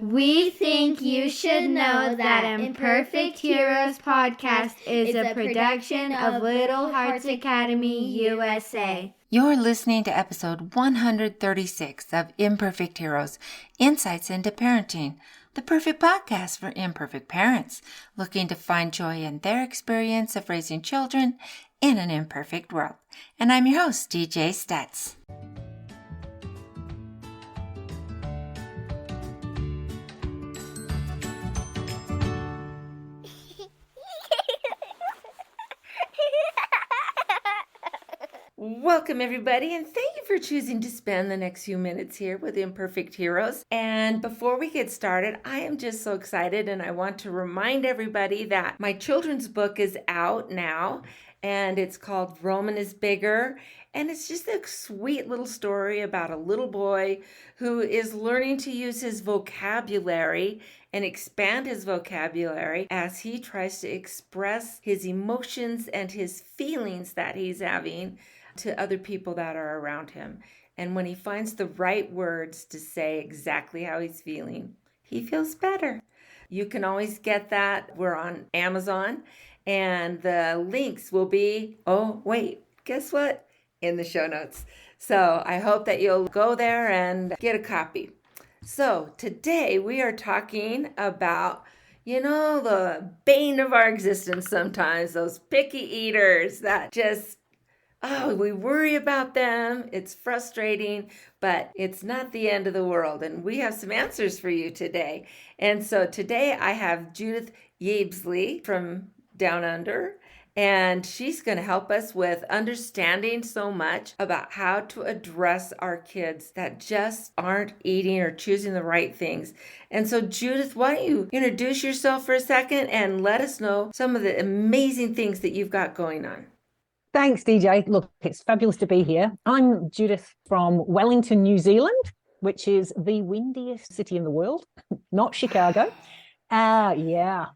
We think you should know that Imperfect Heroes podcast is a production of Little Hearts Academy USA. You're listening to episode 136 of Imperfect Heroes, Insights into Parenting, the perfect podcast for imperfect parents looking to find joy in their experience of raising children in an imperfect world. And I'm your host, DJ Stutz. Welcome, everybody, and thank you for choosing to spend the next few minutes here with Imperfect Heroes. And before we get started, I am just so excited, and I want to remind everybody that my children's book is out now, and it's called Roman is Bigger, and it's just a sweet little story about a little boy who is learning to use his vocabulary and expand his vocabulary as he tries to express his emotions and his feelings that he's having to other people that are around him. And when he finds the right words to say exactly how he's feeling, he feels better. You can always get that. We're on Amazon, and the links will be, guess what? In the show notes. So I hope that you'll go there and get a copy. So today we are talking about, the bane of our existence sometimes, those picky eaters that just we worry about them. It's frustrating, but it's not the end of the world. And we have some answers for you today. And so today I have Judith Yeabsley from Down Under, and she's going to help us with understanding so much about how to address our kids that just aren't eating or choosing the right things. And so Judith, why don't you introduce yourself for a second and let us know some of the amazing things that you've got going on. Thanks, DJ. Look, it's fabulous to be here. I'm Judith from Wellington, New Zealand, which is the windiest city in the world, not Chicago. Yeah.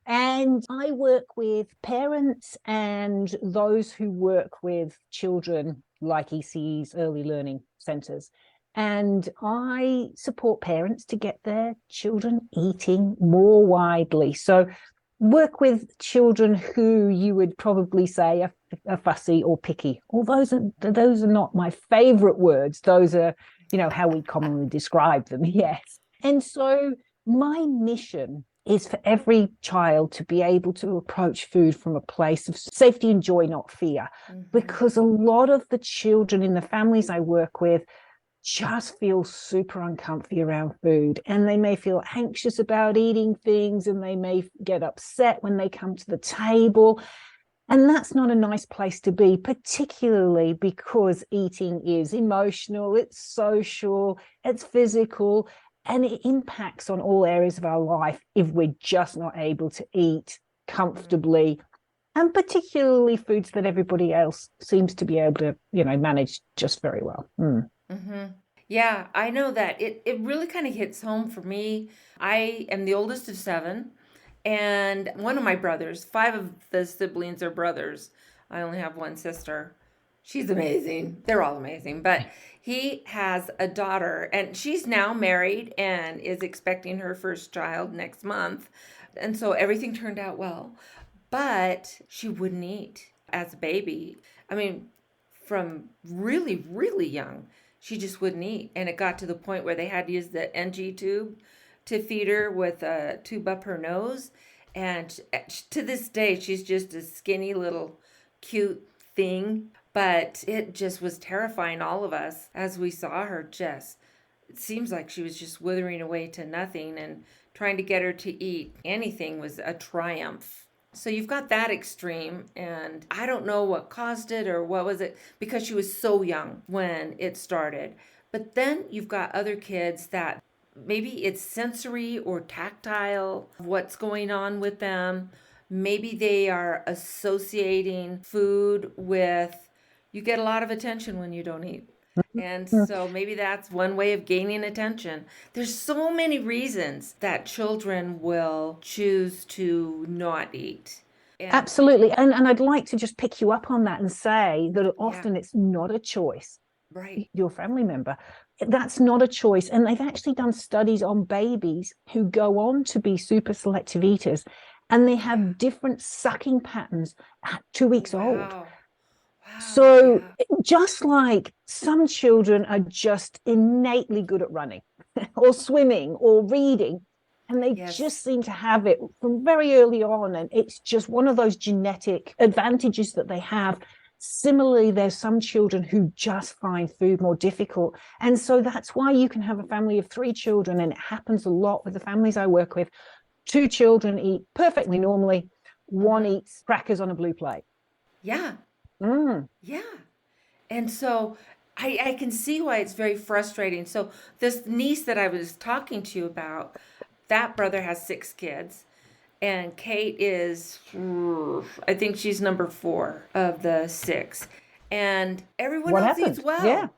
And I work with parents and those who work with children like ECE's, early learning centres. And I support parents to get their children eating more widely. So work with children who you would probably say are fussy or picky. Those are not my favorite words. Those are, how we commonly describe them. Yes. And so my mission is for every child to be able to approach food from a place of safety and joy, not fear. Mm-hmm. Because a lot of the children in the families I work with just feel super uncomfy around food, and they may feel anxious about eating things, and they may get upset when they come to the table. And that's not a nice place to be, particularly because eating is emotional, it's social, it's physical, and it impacts on all areas of our life if we're just not able to eat comfortably, and particularly foods that everybody else seems to be able to, manage just very well. Mm-hmm. Yeah, I know that it really kind of hits home for me. I am the oldest of 7, and one of my brothers, 5 of the siblings are brothers. I only have one sister. She's amazing. They're all amazing. But he has a daughter, and she's now married and is expecting her first child next month. And so everything turned out well. But she wouldn't eat as a baby. I mean, from really, really young, she just wouldn't eat. And it got to the point where they had to use the NG tube to feed her with a tube up her nose. And to this day, she's just a skinny little cute thing. But it just was terrifying all of us as we saw her it seems like she was just withering away to nothing, and trying to get her to eat anything was a triumph. So you've got that extreme, and I don't know what caused it or what was it, because she was so young when it started. But then you've got other kids that maybe it's sensory or tactile, what's going on with them. Maybe they are associating food with, you get a lot of attention when you don't eat. And so maybe that's one way of gaining attention. There's so many reasons that children will choose to not eat. Absolutely. And I'd like to just pick you up on that and say that often it's not a choice. Right. Your family member That's not a choice. And they've actually done studies on babies who go on to be super selective eaters, and they have different sucking patterns at 2 weeks old. Wow. So Yeah. just like some children are just innately good at running or swimming or reading, and they Yes. just seem to have it from very early on, and it's just one of those genetic advantages that they have. Similarly, there's some children who just find food more difficult. And so that's why you can have a family of 3 children, and it happens a lot with the families I work with. 2 children eat perfectly normally, one eats crackers on a blue plate. Yeah. Mm. Yeah. And so I can see why it's very frustrating. So this niece that I was talking to you about, that brother has 6 kids. And Kate is, I think she's number 4 of the 6. And everyone What else happened? eats well. Yeah.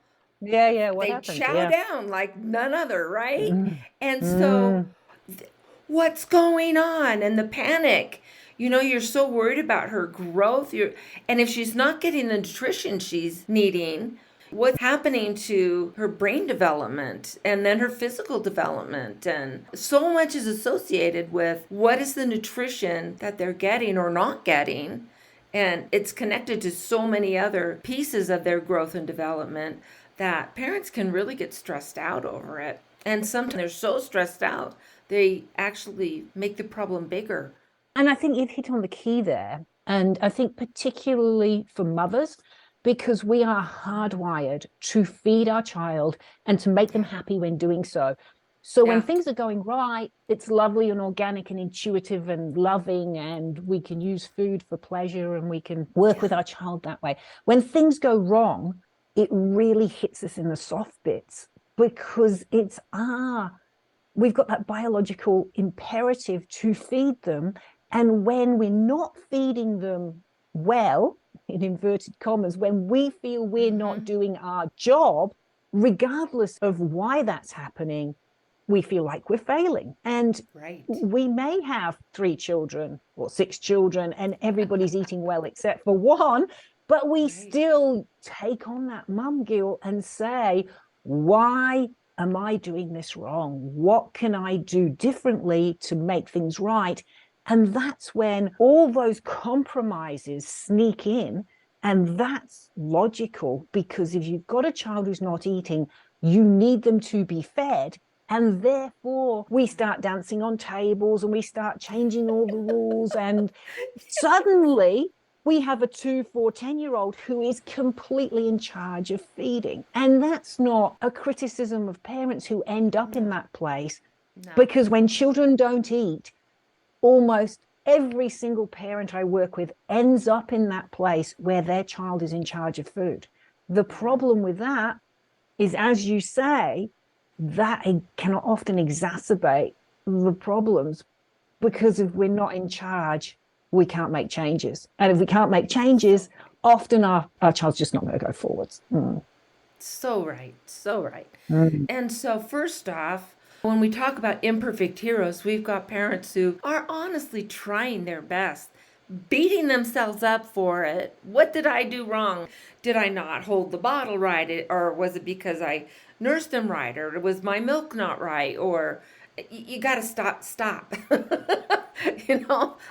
What They happened? chow Yeah. down like none other, right? Mm. And so Mm. what's going on? And the panic. You're so worried about her growth. And if she's not getting the nutrition she's needing, what's happening to her brain development and then her physical development? And so much is associated with what is the nutrition that they're getting or not getting. And it's connected to so many other pieces of their growth and development that parents can really get stressed out over it. And sometimes they're so stressed out, they actually make the problem bigger. And I think you've hit on the key there. And I think particularly for mothers, because we are hardwired to feed our child and to make them happy when doing so. So when things are going right, it's lovely and organic and intuitive and loving, and we can use food for pleasure and we can work with our child that way. When things go wrong, it really hits us in the soft bits, because we've got that biological imperative to feed them. And when we're not feeding them well, in inverted commas, when we feel we're not doing our job, regardless of why that's happening, we feel like we're failing. And we may have 3 children or 6 children and everybody's eating well except for one, but we still take on that mum guilt and say, why am I doing this wrong? What can I do differently to make things right? And that's when all those compromises sneak in. And that's logical, because if you've got a child who's not eating, you need them to be fed. And therefore, we start dancing on tables and we start changing all the rules. And suddenly, we have a 2, 4, 10-year-old who is completely in charge of feeding. And that's not a criticism of parents who end up in that place. No. Because when children don't eat, almost every single parent I work with ends up in that place where their child is in charge of food. The problem with that is, as you say, that it can often exacerbate the problems, because if we're not in charge, we can't make changes. And if we can't make changes, often our child's just not going to go forwards. So right, so right. And so first off, when we talk about imperfect heroes, we've got parents who are honestly trying their best, beating themselves up for it. What did I do wrong? Did I not hold the bottle right? Or was it because I nursed them right? Or was my milk not right? Or you got to stop.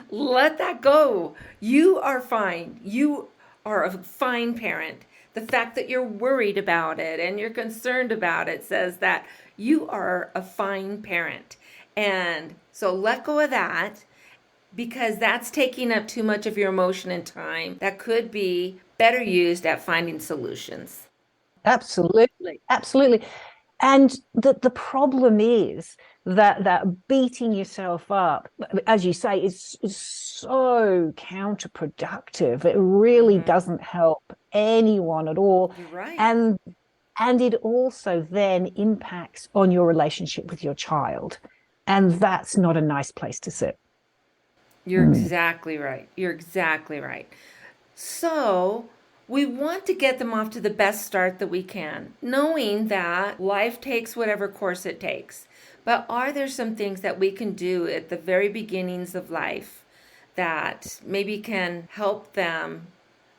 Let that go. You are fine. You are a fine parent. The fact that you're worried about it and you're concerned about it says that you are a fine parent. And so let go of that, because that's taking up too much of your emotion and time that could be better used at finding solutions. Absolutely. And the problem is that beating yourself up, as you say, is so counterproductive. It really doesn't help anyone at all. You're right. And it also then impacts on your relationship with your child. And that's not a nice place to sit. You're exactly right. So we want to get them off to the best start that we can, knowing that life takes whatever course it takes. But are there some things that we can do at the very beginnings of life that maybe can help them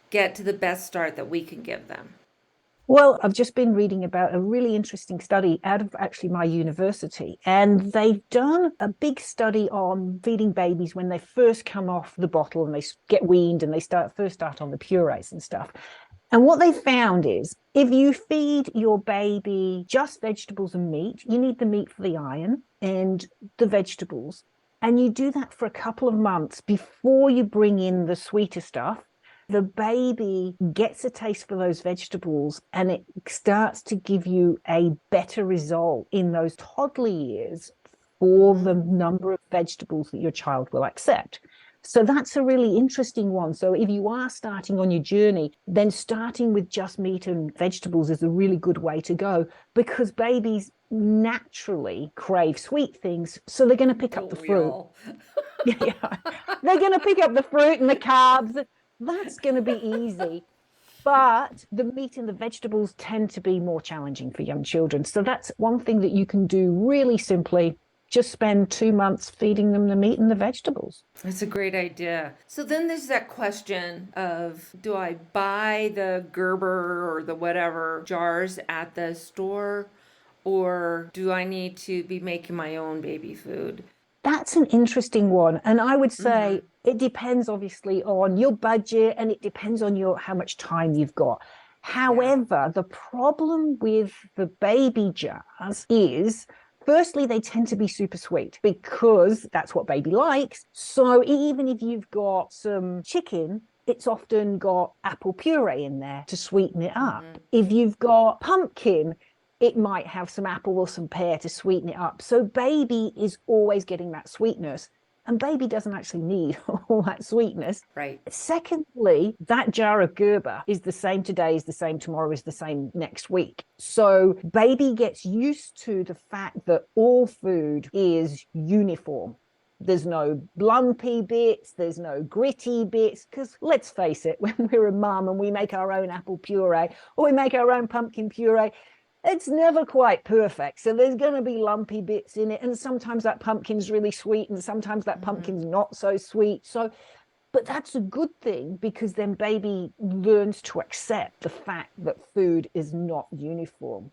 get to the best start that we can give them? Well, I've just been reading about a really interesting study out of actually my university, and they've done a big study on feeding babies when they first come off the bottle and they get weaned and they first start on the purees and stuff. And what they found is if you feed your baby just vegetables and meat, you need the meat for the iron and the vegetables, and you do that for a couple of months before you bring in the sweeter stuff, the baby gets a taste for those vegetables and it starts to give you a better result in those toddler years for the number of vegetables that your child will accept. So that's a really interesting one. So if you are starting on your journey, then starting with just meat and vegetables is a really good way to go, because babies naturally crave sweet things. So they're going to pick up the fruit. Yeah. They're going to pick up the fruit and the carbs. That's going to be easy. But the meat and the vegetables tend to be more challenging for young children. So that's one thing that you can do really simply. Just spend 2 months feeding them the meat and the vegetables. That's a great idea. So then there's that question of, do I buy the Gerber or the whatever jars at the store, or do I need to be making my own baby food? That's an interesting one. And I would say it depends obviously on your budget, and it depends on how much time you've got. However, the problem with the baby jars is, firstly, they tend to be super sweet because that's what baby likes. So even if you've got some chicken, it's often got apple puree in there to sweeten it up. If you've got pumpkin, it might have some apple or some pear to sweeten it up. So baby is always getting that sweetness, and baby doesn't actually need all that sweetness. Right. Secondly, that jar of Gerber is the same today, is the same tomorrow, is the same next week. So baby gets used to the fact that all food is uniform. There's no lumpy bits, there's no gritty bits, because let's face it, when we're a mum and we make our own apple puree or we make our own pumpkin puree, it's never quite perfect. So there's going to be lumpy bits in it. And sometimes that pumpkin's really sweet and sometimes that pumpkin's not so sweet. But that's a good thing, because then baby learns to accept the fact that food is not uniform.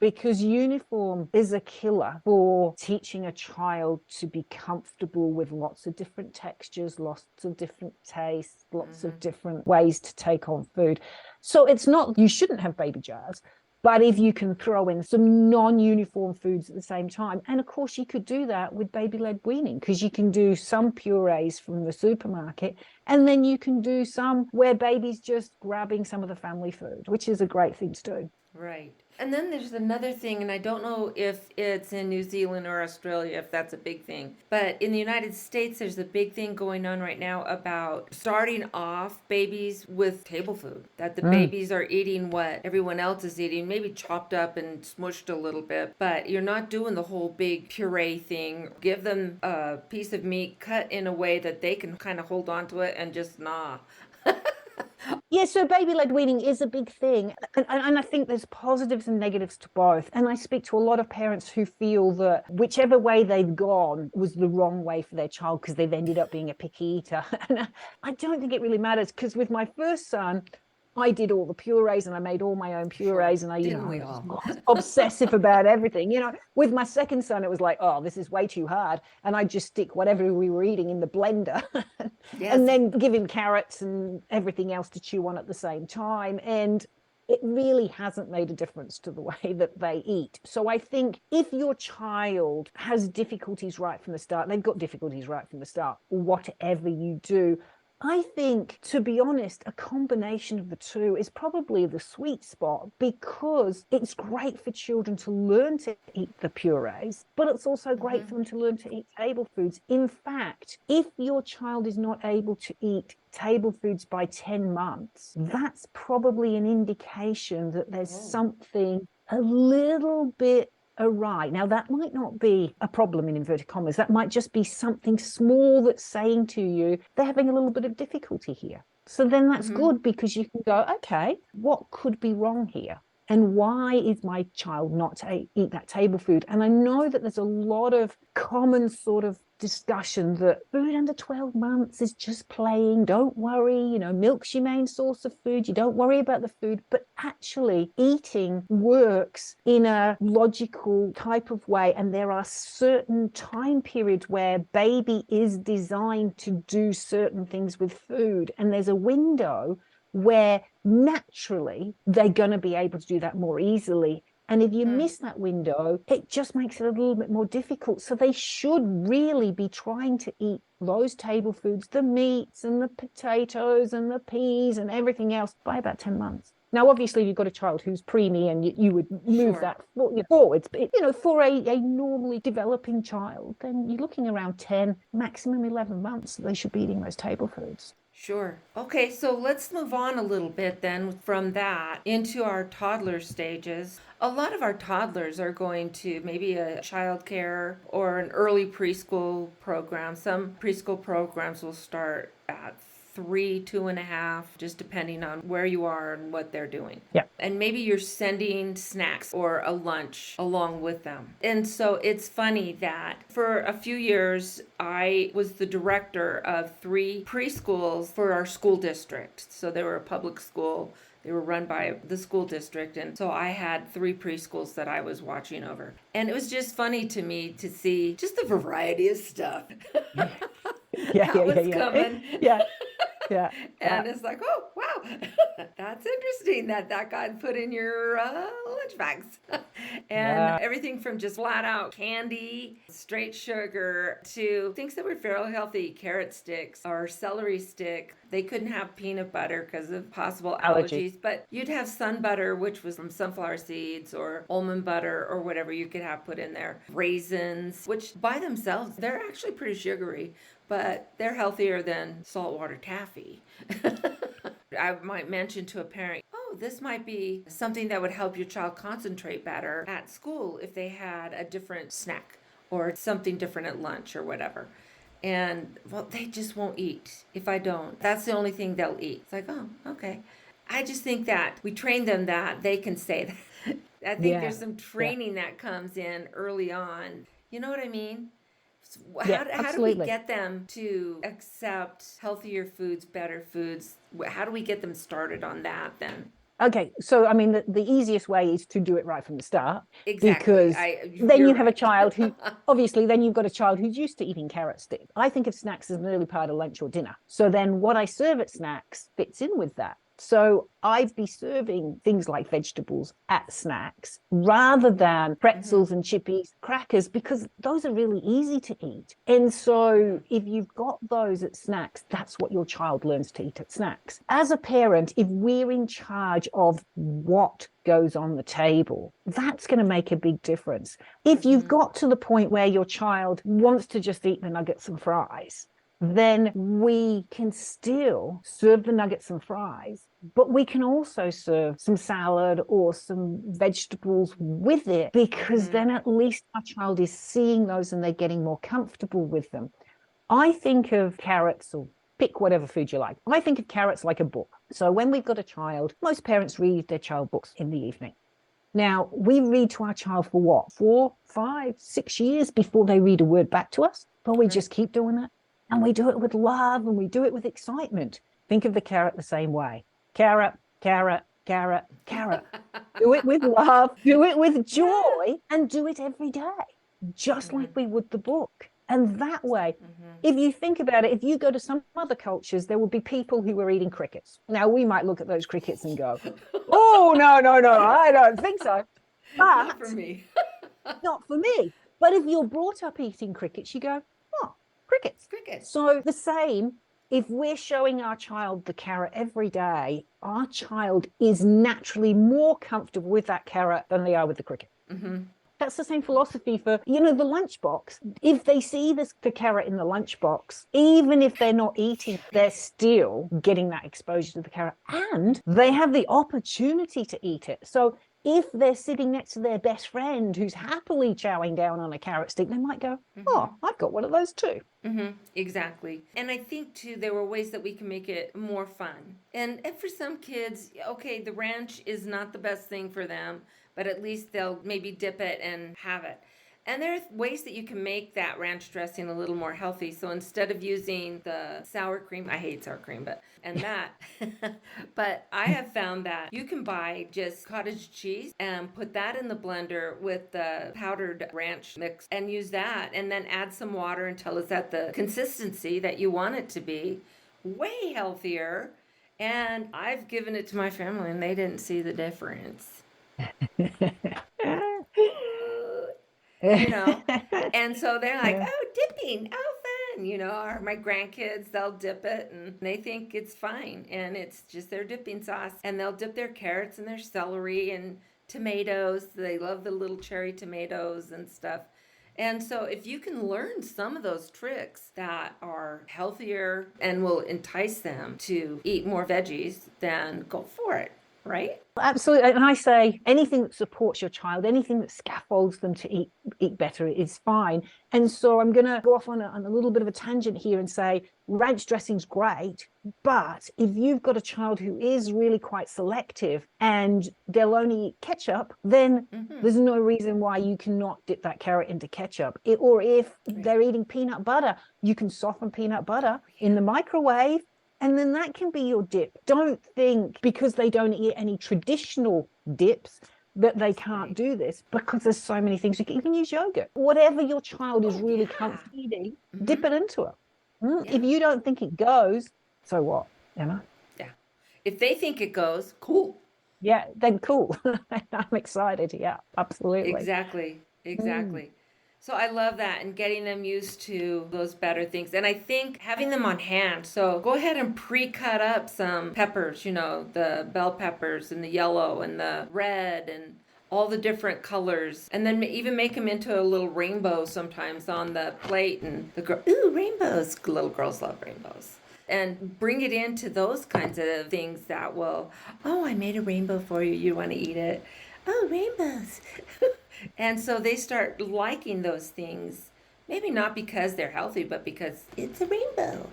Because uniform is a killer for teaching a child to be comfortable with lots of different textures, lots of different tastes, lots of different ways to take on food. So it's not, you shouldn't have baby jars. But if you can throw in some non-uniform foods at the same time, and of course you could do that with baby-led weaning, because you can do some purees from the supermarket, and then you can do some where baby's just grabbing some of the family food, which is a great thing to do. Right. And then there's another thing, and I don't know if it's in New Zealand or Australia, if that's a big thing. But in the United States, there's a big thing going on right now about starting off babies with table food. That the babies are eating what everyone else is eating, maybe chopped up and smushed a little bit. But you're not doing the whole big puree thing. Give them a piece of meat cut in a way that they can kind of hold on to it and just gnaw. Yeah, so baby-led weaning is a big thing. And I think there's positives and negatives to both. And I speak to a lot of parents who feel that whichever way they've gone was the wrong way for their child because they've ended up being a picky eater. And I don't think it really matters, because with my first son, I did all the purees and I made all my own purees, and I, was obsessive about everything. With my second son, it was like, oh, this is way too hard. And I just stick whatever we were eating in the blender and then give him carrots and everything else to chew on at the same time. And it really hasn't made a difference to the way that they eat. So I think if your child has difficulties right from the start, they've got difficulties right from the start, whatever you do, I think, to be honest, a combination of the two is probably the sweet spot, because it's great for children to learn to eat the purees, but it's also great for them to learn to eat table foods. In fact, if your child is not able to eat table foods by 10 months, that's probably an indication that there's something a little bit awry. Now, that might not be a problem in inverted commas. That might just be something small that's saying to you, they're having a little bit of difficulty here. So then that's good, because you can go, okay, what could be wrong here? And why is my child not to eat that table food? And I know that there's a lot of common sort of discussion that food under 12 months is just playing. Don't worry, milk's your main source of food. You don't worry about the food. But actually, eating works in a logical type of way. And there are certain time periods where baby is designed to do certain things with food. And there's a window where naturally they're going to be able to do that more easily. And if you miss that window, it just makes it a little bit more difficult. So they should really be trying to eat those table foods, the meats and the potatoes and the peas and everything else by about 10 months. Now, obviously, you've got a child who's preemie and you would move that forwards. But, for a normally developing child, then you're looking around 10, maximum 11 months. They should be eating those table foods. Sure. Okay, so let's move on a little bit then from that into our toddler stages. A lot of our toddlers are going to maybe a childcare or an early preschool program. Some preschool programs will start at 3, 2.5, just depending on where you are and what they're doing. Yeah. And maybe you're sending snacks or a lunch along with them. And so it's funny that for a few years, I was the director of 3 preschools for our school district. So they were a public school. They were run by the school district. And so I had 3 preschools that I was watching over. And it was just funny to me to see just the variety of stuff. Coming. Yeah. And it's like, oh, wow, that's interesting that got put in your lunch bags. And everything from just flat out candy, straight sugar, to things that were fairly healthy, carrot sticks or celery stick. They couldn't have peanut butter because of possible allergies, but you'd have sun butter, which was from sunflower seeds, or almond butter, or whatever you could have put in there. Raisins, which by themselves, they're actually pretty sugary, but they're healthier than saltwater taffy. I might mention to a parent, this might be something that would help your child concentrate better at school if they had a different snack or something different at lunch or whatever. And, they just won't eat if I don't. That's the only thing they'll eat. It's like, okay. I just think that we train them that they can say that. I think there's some training that comes in early on. You know what I mean? How do we get them to accept healthier foods, better foods? How do we get them started on that then? Okay, so I mean, the easiest way is to do it right from the start. Exactly. Because then you have a child who, obviously, then you've got a child who's used to eating carrot sticks. I think of snacks as an early part of lunch or dinner. So then what I serve at snacks fits in with that. So I'd be serving things like vegetables at snacks rather than pretzels and chippies, crackers, because those are really easy to eat. And so if you've got those at snacks, that's what your child learns to eat at snacks. As a parent, if we're in charge of what goes on the table, that's going to make a big difference. If you've got to the point where your child wants to just eat the nuggets and fries, then we can still serve the nuggets and fries, but we can also serve some salad or some vegetables with it, because then at least our child is seeing those and they're getting more comfortable with them. I think of carrots, or pick whatever food you like. I think of carrots like a book. So when we've got a child, most parents read their child books in the evening. Now, we read to our child for what? 4, 5, 6 years before they read a word back to us, but we just keep doing that. And we do it with love and we do it with excitement. Think of the carrot the same way. Carrot, carrot, carrot, carrot. Do it with love, do it with joy, and do it every day, just like we would the book. And that way, if you think about it, if you go to some other cultures, there will be people who are eating crickets. Now, we might look at those crickets and go, oh, no, I don't think so. But not for me. Not for me. But if you're brought up eating crickets, you go, crickets. So the same, if we're showing our child the carrot every day, our child is naturally more comfortable with that carrot than they are with the cricket. That's the same philosophy for, the lunchbox. If they see the carrot in the lunchbox, even if they're not eating, they're still getting that exposure to the carrot, and they have the opportunity to eat it. So if they're sitting next to their best friend who's happily chowing down on a carrot stick, they might go, oh, I've got one of those too. Exactly. And I think, too, there were ways that we can make it more fun. And for some kids, okay, the ranch is not the best thing for them, but at least they'll maybe dip it and have it. And there are ways that you can make that ranch dressing a little more healthy. So instead of using the sour cream, I hate sour cream, but I have found that you can buy just cottage cheese and put that in the blender with the powdered ranch mix and use that, and then add some water until it's at the consistency that you want it to be. Way healthier. And I've given it to my family and they didn't see the difference. And so they're like, oh, dipping, oh, fun, or my grandkids, they'll dip it and they think it's fine, and it's just their dipping sauce, and they'll dip their carrots and their celery and tomatoes. They love the little cherry tomatoes and stuff. And so if you can learn some of those tricks that are healthier and will entice them to eat more veggies, then go for it. Right? Absolutely. And I say anything that supports your child, anything that scaffolds them to eat better is fine. And so I'm going to go off on a little bit of a tangent here and say ranch dressing's great, but if you've got a child who is really quite selective and they'll only eat ketchup, then there's no reason why you cannot dip that carrot into ketchup. Or if they're eating peanut butter, you can soften peanut butter in the microwave, and then that can be your dip. Don't think because they don't eat any traditional dips that they can't do this, because there's so many things. You can use yogurt. Whatever your child is really comfortable eating, dip it into it. If you don't think it goes, so what, Emma? Yeah. If they think it goes, cool. Yeah, then cool. I'm excited. Yeah, absolutely. Exactly. So I love that, and getting them used to those better things. And I think having them on hand. So go ahead and pre-cut up some peppers, the bell peppers and the yellow and the red and all the different colors. And then even make them into a little rainbow sometimes on the plate. And rainbows. Little girls love rainbows. And bring it into those kinds of things that will, I made a rainbow for you. You want to eat it? Oh, rainbows. And so they start liking those things, maybe not because they're healthy, but because it's a rainbow.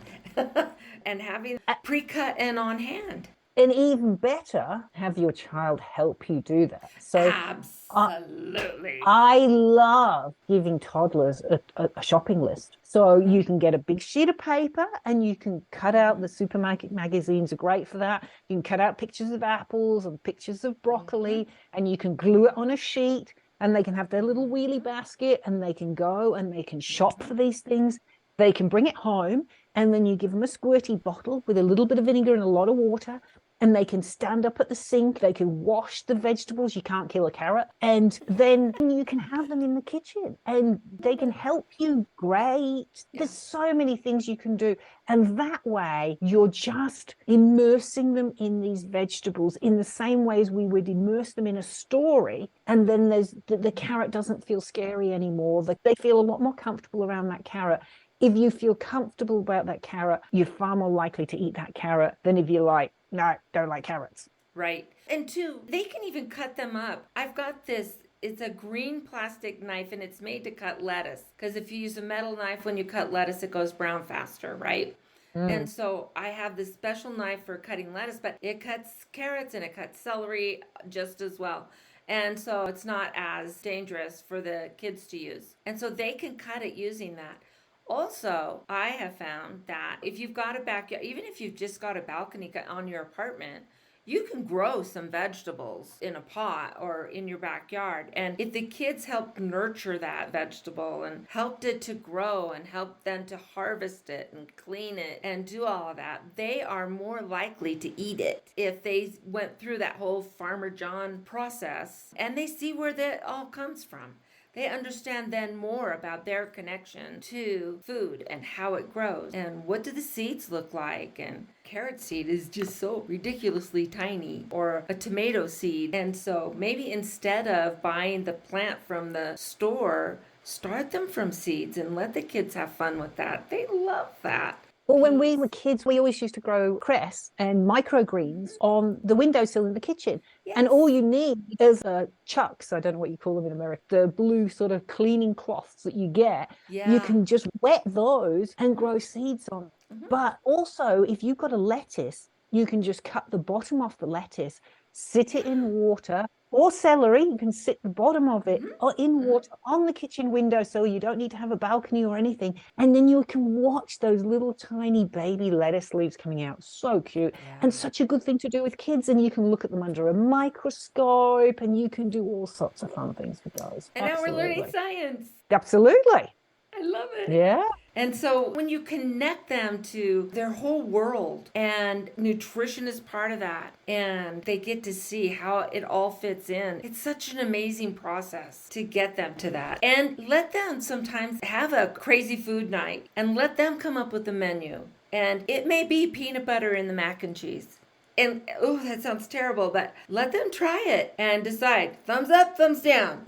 And having pre-cut and on hand. And even better, have your child help you do that. So absolutely. I love giving toddlers a shopping list. So you can get a big sheet of paper and you can cut out, the supermarket magazines are great for that. You can cut out pictures of apples and pictures of broccoli, and you can glue it on a sheet, and they can have their little wheelie basket, and they can go and they can shop for these things. They can bring it home, and then you give them a squirty bottle with a little bit of vinegar and a lot of water, and they can stand up at the sink. They can wash the vegetables. You can't kill a carrot. And then you can have them in the kitchen, and they can help you grate. There's so many things you can do. And that way, you're just immersing them in these vegetables in the same way as we would immerse them in a story. And then the carrot doesn't feel scary anymore. They feel a lot more comfortable around that carrot. If you feel comfortable about that carrot, you're far more likely to eat that carrot than if you're like, no, don't like carrots. Right. And two, they can even cut them up. I've got this, it's a green plastic knife, and it's made to cut lettuce. Because if you use a metal knife, when you cut lettuce, it goes brown faster, right? And so I have this special knife for cutting lettuce, but it cuts carrots and it cuts celery just as well. And so it's not as dangerous for the kids to use. And so they can cut it using that. Also, I have found that if you've got a backyard, even if you've just got a balcony on your apartment, you can grow some vegetables in a pot or in your backyard. And if the kids help nurture that vegetable and helped it to grow and help them to harvest it and clean it and do all of that, they are more likely to eat it if they went through that whole Farmer John process and they see where that all comes from. They understand then more about their connection to food and how it grows and what do the seeds look like. And carrot seed is just so ridiculously tiny, or a tomato seed. And so maybe instead of buying the plant from the store, start them from seeds and let the kids have fun with that. They love that. Well, when we were kids, we always used to grow cress and microgreens on the windowsill in the kitchen. Yes. And all you need is chucks. I don't know what you call them in America, the blue sort of cleaning cloths that you get. Yeah. You can just wet those and grow seeds on. But also, if you've got a lettuce, you can just cut the bottom off the lettuce, sit it in water, or celery. You can sit the bottom of it or in water on the kitchen windowsill. You don't need to have a balcony or anything. And then you can watch those little tiny baby lettuce leaves coming out. So cute. Yeah. And such a good thing to do with kids. And you can look at them under a microscope and you can do all sorts of fun things with those. And now we're learning science. Absolutely. I love it. Yeah. And so when you connect them to their whole world, and nutrition is part of that, and they get to see how it all fits in, it's such an amazing process to get them to that. And let them sometimes have a crazy food night and let them come up with a menu. And it may be peanut butter in the mac and cheese. And, oh, that sounds terrible, but let them try it and decide, thumbs up, thumbs down,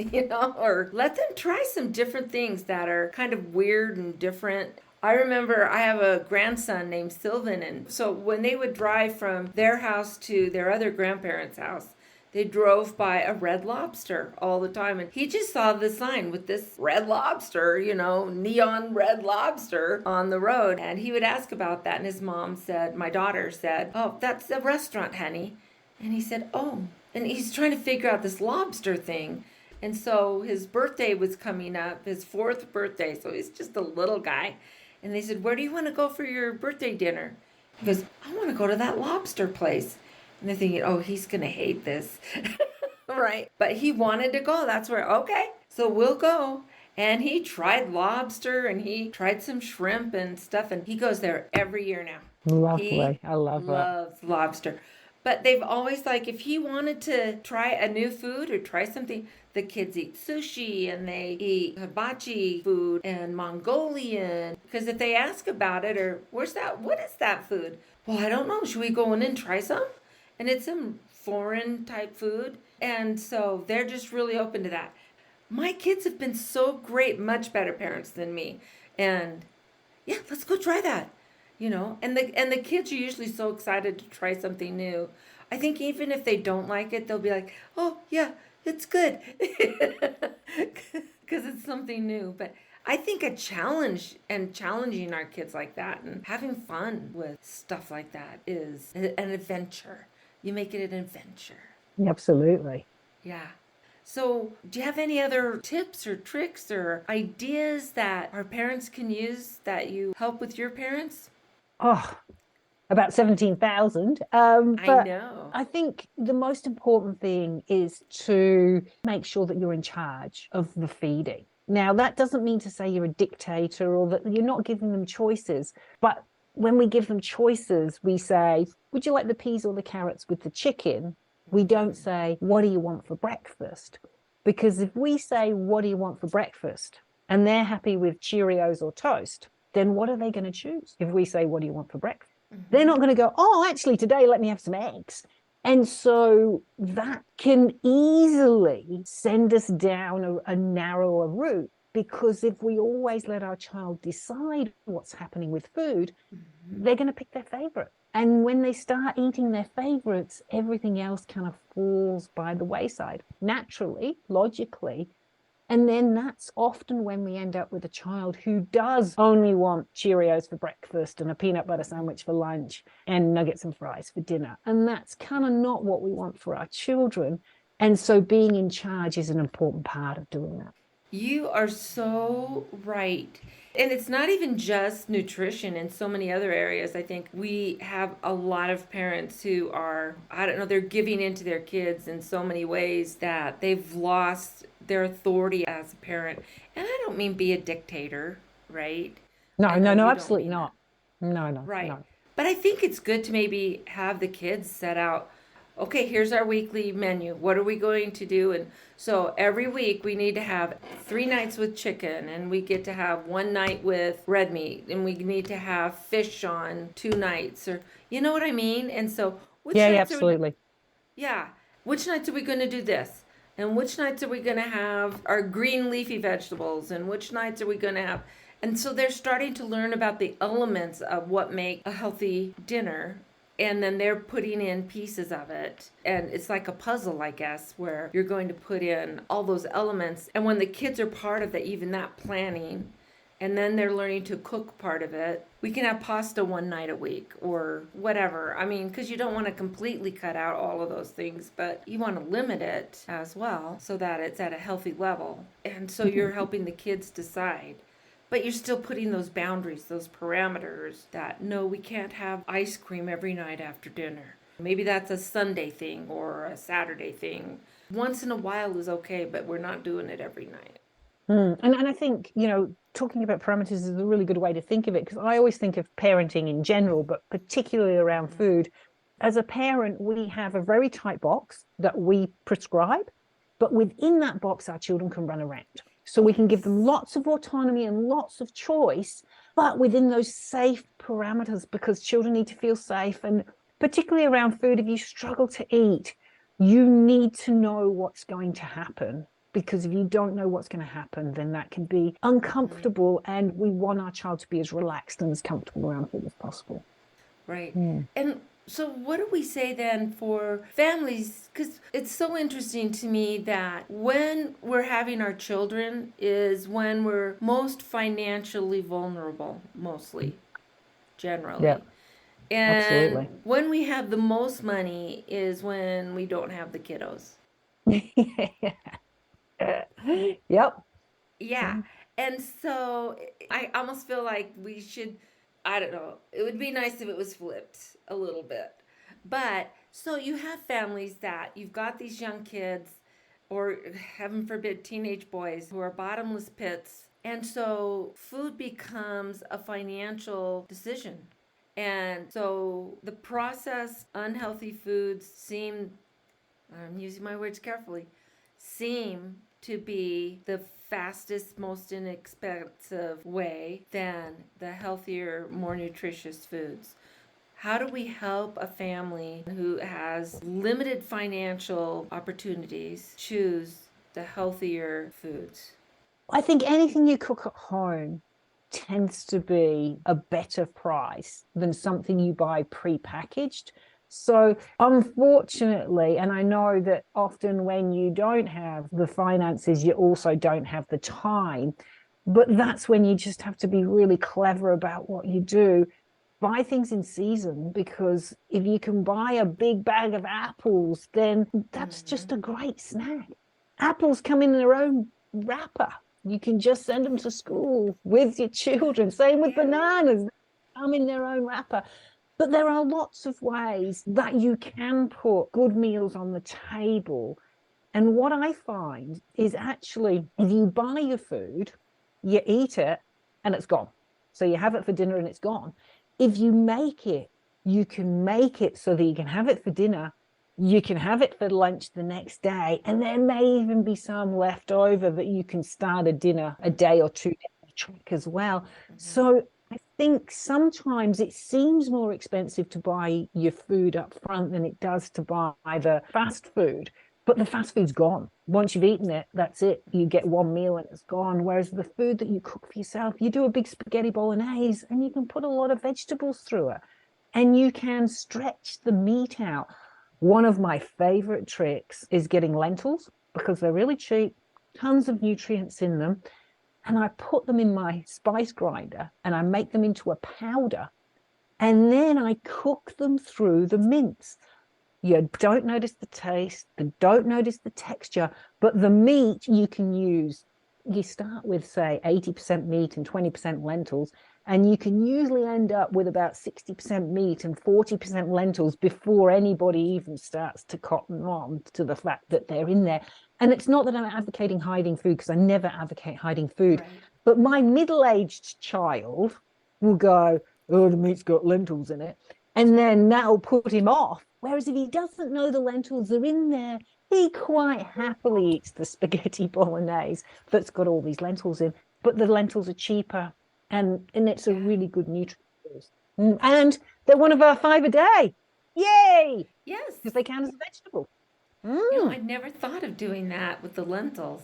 or let them try some different things that are kind of weird and different. I remember I have a grandson named Sylvan, and so when they would drive from their house to their other grandparents' house, they drove by a Red Lobster all the time, and he just saw the sign with this Red Lobster, neon Red Lobster on the road. And he would ask about that, and his mom said, my daughter said, oh, that's a restaurant, honey. And he said, oh, and he's trying to figure out this lobster thing. And so his birthday was coming up, his 4th birthday, so he's just a little guy. And they said, where do you want to go for your birthday dinner? He goes, I want to go to that lobster place. And they're thinking, oh, he's going to hate this. Right. But he wanted to go. That's where, okay, so we'll go. And he tried lobster and he tried some shrimp and stuff. And he goes there every year now. Lovely. I love that. Loves lobster. But they've always, if he wanted to try a new food or try something, the kids eat sushi and they eat hibachi food and Mongolian. Because if they ask about it or, what is that food? Well, I don't know. Should we go in and try some? And it's some foreign type food. And so they're just really open to that. My kids have been so great, much better parents than me. And yeah, let's go try that. And the kids are usually so excited to try something new. I think even if they don't like it, they'll be like, oh, yeah, it's good. Because it's something new. But I think a challenge and challenging our kids like that and having fun with stuff like that is an adventure. You make it an adventure. Absolutely. Yeah. So do you have any other tips or tricks or ideas that our parents can use that you help with your parents? Oh, about 17,000. I know. I think the most important thing is to make sure that you're in charge of the feeding. Now, that doesn't mean to say you're a dictator or that you're not giving them choices, but when we give them choices, we say, would you like the peas or the carrots with the chicken? We don't say, what do you want for breakfast? Because if we say, what do you want for breakfast? And they're happy with Cheerios or toast, then what are they going to choose? If we say, what do you want for breakfast? They're not going to go, oh, actually, today, let me have some eggs. And so that can easily send us down a narrower route. Because if we always let our child decide what's happening with food, they're going to pick their favorite. And when they start eating their favorites, everything else kind of falls by the wayside, naturally, logically. And then that's often when we end up with a child who does only want Cheerios for breakfast and a peanut butter sandwich for lunch and nuggets and fries for dinner. And that's kind of not what we want for our children. And so being in charge is an important part of doing that. You are so right. And it's not even just nutrition in so many other areas. I think we have a lot of parents who are, they're giving into their kids in so many ways that they've lost their authority as a parent. And I don't mean be a dictator, right? No, absolutely not. No. Right. No. But I think it's good to maybe have the kids set out, okay, here's our weekly menu. What are we going to do? And so every week we need to have 3 nights with chicken, and we get to have 1 night with red meat, and we need to have fish on 2 nights, or you know what I mean? And so absolutely. Which nights are we going to do this? And which nights are we going to have our green leafy vegetables? And which nights are we going to have? And so they're starting to learn about the elements of what make a healthy dinner. And then they're putting in pieces of it. And it's like a puzzle, I guess, where you're going to put in all those elements. And when the kids are part of that, even that planning, and then they're learning to cook part of it, we can have pasta one night a week or whatever. I mean, because you don't want to completely cut out all of those things, but you want to limit it as well so that it's at a healthy level. And so you're helping the kids decide. But you're still putting those boundaries, those parameters that, no, we can't have ice cream every night after dinner. Maybe that's a Sunday thing or a Saturday thing. Once in a while is okay, but we're not doing it every night. And I think, talking about parameters is a really good way to think of it, because I always think of parenting in general, but particularly around food. As a parent, we have a very tight box that we prescribe, but within that box, our children can run around. So we can give them lots of autonomy and lots of choice, but within those safe parameters, because children need to feel safe. And particularly around food, if you struggle to eat, you need to know what's going to happen. Because if you don't know what's going to happen, then that can be uncomfortable. And we want our child to be as relaxed and as comfortable around food as possible. Right. And so what do we say then for families? Because it's so interesting to me that when we're having our children is when we're most financially vulnerable, mostly, generally. Yeah, and absolutely. When we have the most money is when we don't have the kiddos. Yep. Yeah. And so I almost feel like we should, I don't know, it would be nice if it was flipped a little bit. But so you have families that you've got these young kids, or heaven forbid, teenage boys who are bottomless pits. And so food becomes a financial decision. And so the processed, unhealthy foods seem, I'm using my words carefully, seem to be the fastest, most inexpensive way than the healthier, more nutritious foods. How do we help a family who has limited financial opportunities choose the healthier foods? I think anything you cook at home tends to be a better price than something you buy prepackaged. So unfortunately, and I know that often when you don't have the finances, you also don't have the time, but that's when you just have to be really clever about what you do. Buy things in season, because if you can buy a big bag of apples, then that's just a great snack. Apples come in their own wrapper. You can just send them to school with your children. Same with bananas, they come in their own wrapper. But there are lots of ways that you can put good meals on the table. And what I find is actually, if you buy your food, you eat it and it's gone. So you have it for dinner and it's gone. If you make it, you can make it so that you can have it for dinner, you can have it for lunch the next day, and there may even be some left over that you can start a dinner a day or two down the track as well. So I think sometimes it seems more expensive to buy your food up front than it does to buy the fast food. But the fast food's gone. Once you've eaten it, that's it. You get one meal and it's gone. Whereas the food that you cook for yourself, you do a big spaghetti bolognese and you can put a lot of vegetables through it. And you can stretch the meat out. One of my favorite tricks is getting lentils, because they're really cheap, tons of nutrients in them. And I put them in my spice grinder and I make them into a powder. And then I cook them through the mince. You don't notice the taste, you don't notice the texture, but the meat you can use. You start with, say, 80% meat and 20% lentils, and you can usually end up with about 60% meat and 40% lentils before anybody even starts to cotton on to the fact that they're in there. And it's not that I'm advocating hiding food, because I never advocate hiding food, right. But my middle-aged child will go, oh, the meat's got lentils in it. And then that'll put him off. Whereas if he doesn't know the lentils are in there, he quite happily eats the spaghetti bolognese that's got all these lentils in. But the lentils are cheaper, and it's a really good nutrient. And they're one of our 5 a day. Yay! Yes. Because they count as a vegetable. I never thought of doing that with the lentils,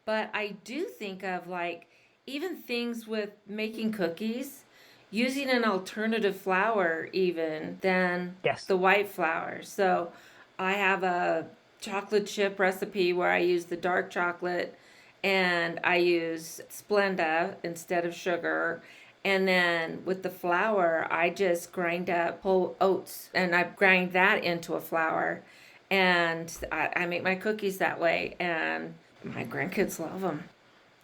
but I do think of like even things with making cookies, using an alternative flour even than Yes. the white flour. So I have a chocolate chip recipe where I use the dark chocolate and I use Splenda instead of sugar. And then with the flour, I just grind up whole oats and I grind that into a flour. And I make my cookies that way. And my grandkids love them.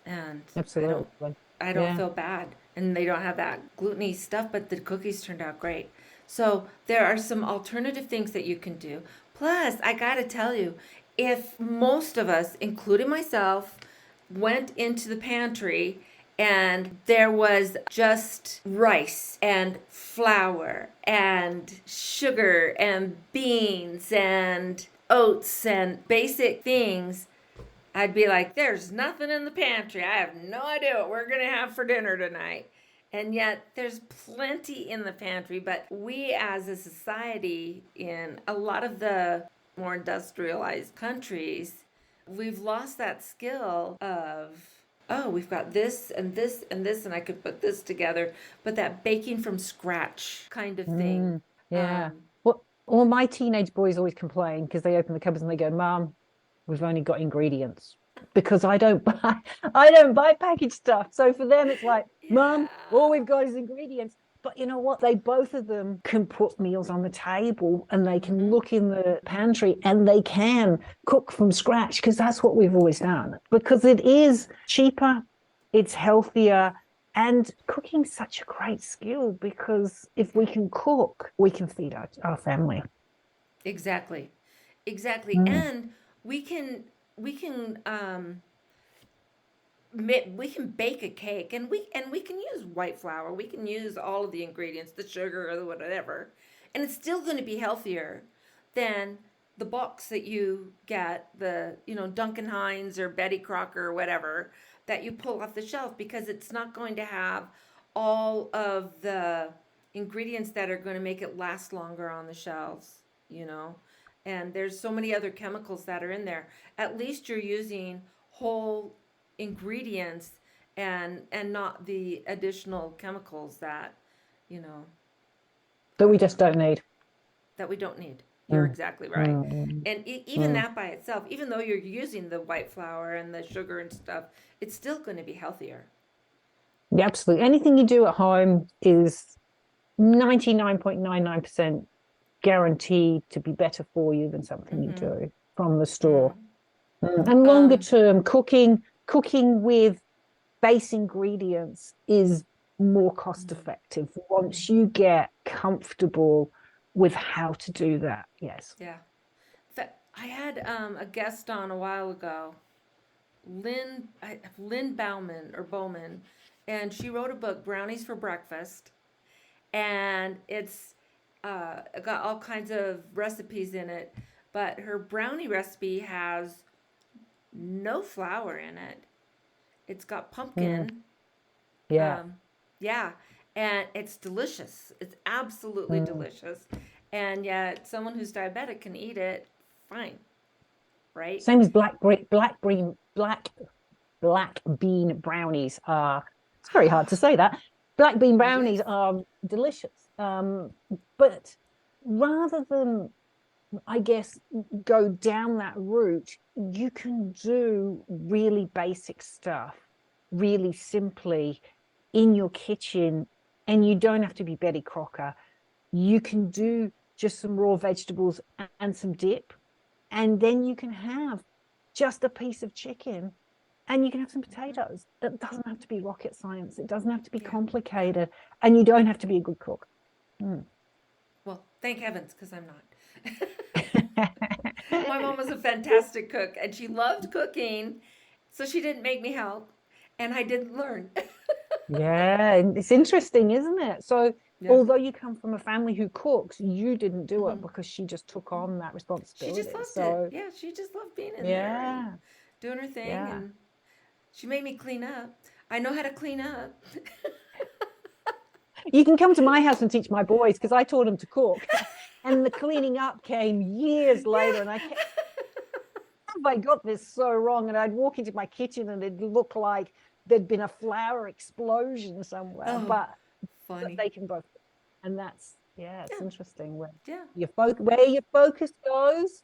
And Absolutely. I don't feel bad. And they don't have that gluten-y stuff, but the cookies turned out great. So there are some alternative things that you can do. Plus, I got to tell you, if most of us, including myself, went into the pantry and there was just rice and flour and sugar and beans and oats and basic things, I'd be like, there's nothing in the pantry. I have no idea what we're going to have for dinner tonight. And yet there's plenty in the pantry, but we as a society in a lot of the more industrialized countries, we've lost that skill of, oh, we've got this and this and this, and I could put this together. But that baking from scratch kind of thing. Yeah. Well, my teenage boys always complain because they open the cupboards and they go, Mom, we've only got ingredients. Because I don't buy packaged stuff. So for them, it's like, Mom, all we've got is ingredients. But you know what? They both of them can put meals on the table and they can look in the pantry and they can cook from scratch because that's what we've always done. Because it is cheaper, it's healthier, and cooking's such a great skill because if we can cook, we can feed our family. Exactly. And we can bake a cake, and we can use white flour. We can use all of the ingredients, the sugar or the whatever, and it's still going to be healthier than the box that you get, the Duncan Hines or Betty Crocker or whatever that you pull off the shelf, because it's not going to have all of the ingredients that are going to make it last longer on the shelves, And there's so many other chemicals that are in there. At least you're using whole ingredients and not the additional chemicals that that we just don't need. That we don't need. You're exactly right. And even that by itself, even though you're using the white flour and the sugar and stuff, it's still going to be healthier. Yeah, absolutely. Anything you do at home is 99.99% guaranteed to be better for you than something you do from the store. And longer term, cooking with base ingredients is more cost effective once you get comfortable with how to do that. Yes. Yeah. I had a guest on a while ago, Lynn Bowman, and she wrote a book, Brownies for Breakfast, and it's got all kinds of recipes in it, but her brownie recipe has no flour in it. It's got pumpkin. Yeah. And it's delicious. It's absolutely delicious. And yet someone who's diabetic can eat it fine. Right? Same as black bean brownies are, it's very hard to say that. Black bean brownies are delicious. But rather than, I guess, go down that route, you can do really basic stuff really simply in your kitchen, and you don't have to be Betty Crocker. You can do just some raw vegetables and some dip, and then you can have just a piece of chicken and you can have some potatoes. It doesn't have to be rocket science. It doesn't have to be complicated, and you don't have to be a good cook. Well, thank heavens, because I'm not. My mom was a fantastic cook, and she loved cooking, so she didn't make me help, and I didn't learn. Yeah, it's interesting, isn't it? So although you come from a family who cooks, you didn't do it because she just took on that responsibility. She just loved it. Yeah, she just loved being in there and doing her thing, and she made me clean up. I know how to clean up. You can come to my house and teach my boys, because I taught them to cook, and the cleaning up came years later, and I got this so wrong, and I'd walk into my kitchen and it'd look like there'd been a flower explosion somewhere. Oh, But funny. they can both, and that's it's interesting where Yeah. your focus goes.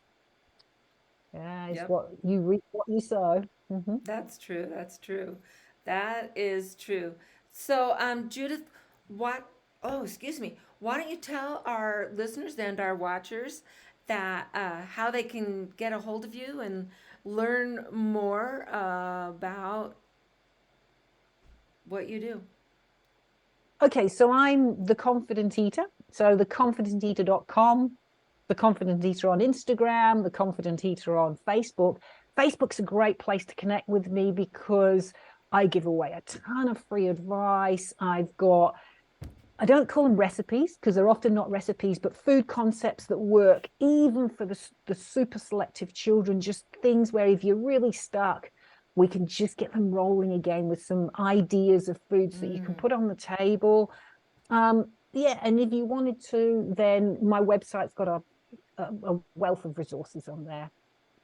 Yeah, is Yep. what you reap, what you sow. Mm-hmm. That's true. That's true. That is true. So, Judith, what? Oh, excuse me. Why don't you tell our listeners and our watchers that how they can get a hold of you and learn more about what you do? Okay, so I'm the Confident Eater. So theconfidenteater.com, the Confident Eater on Instagram, the Confident Eater on Facebook. Facebook's a great place to connect with me because I give away a ton of free advice. I don't call them recipes because they're often not recipes, but food concepts that work even for the super selective children, just things where if you're really stuck, we can just get them rolling again with some ideas of foods that you can put on the table. And if you wanted to, then my website's got a wealth of resources on there,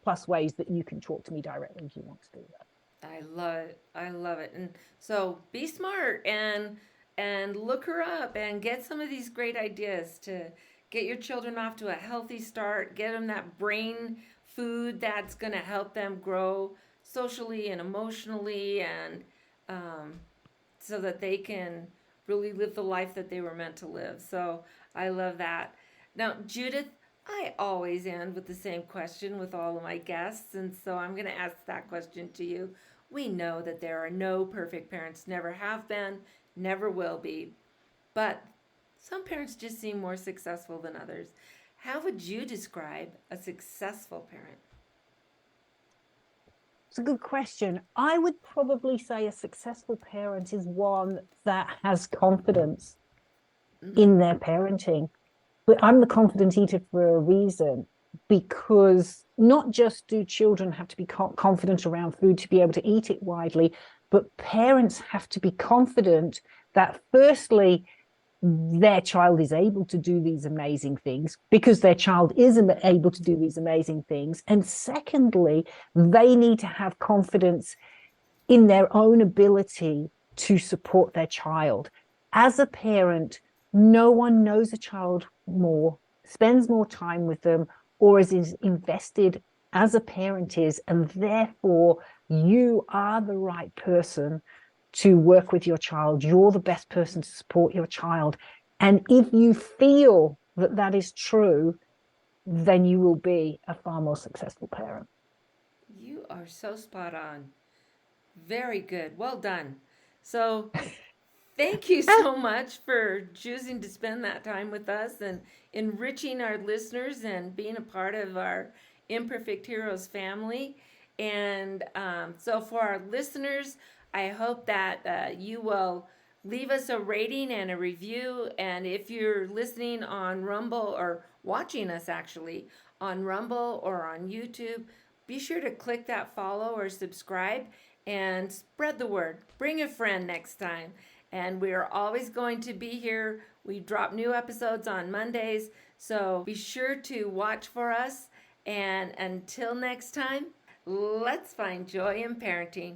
plus ways that you can talk to me directly if you want to do that. I love it. I love it. And so be smart and look her up and get some of these great ideas to get your children off to a healthy start, get them that brain food that's going to help them grow socially and emotionally and so that they can really live the life that they were meant to live. So I love that. Now, Judith, I always end with the same question with all of my guests, and so I'm going to ask that question to you. We know that there are no perfect parents, never have been, never will be, but some parents just seem more successful than others. How would you describe a successful parent? It's a good question. I would probably say a successful parent is one that has confidence in their parenting. But I'm the Confident Eater for a reason, because not just do children have to be confident around food to be able to eat it widely, but parents have to be confident that firstly, their child is able to do these amazing things because their child is able to do these amazing things. And secondly, they need to have confidence in their own ability to support their child. As a parent, no one knows a child more, spends more time with them, or is invested as a parent is, and therefore you are the right person to work with your child. You're the best person to support your child. And if you feel that that is true, then you will be a far more successful parent. You are so spot on. Very good. Well done. So, thank you so much for choosing to spend that time with us and enriching our listeners and being a part of our Imperfect Heroes family. And so, for our listeners, I hope that you will leave us a rating and a review. And if you're listening on Rumble or watching us actually on Rumble or on YouTube, be sure to click that follow or subscribe and spread the word. Bring a friend next time. And we are always going to be here. We drop new episodes on Mondays. So be sure to watch for us. And until next time, let's find joy in parenting.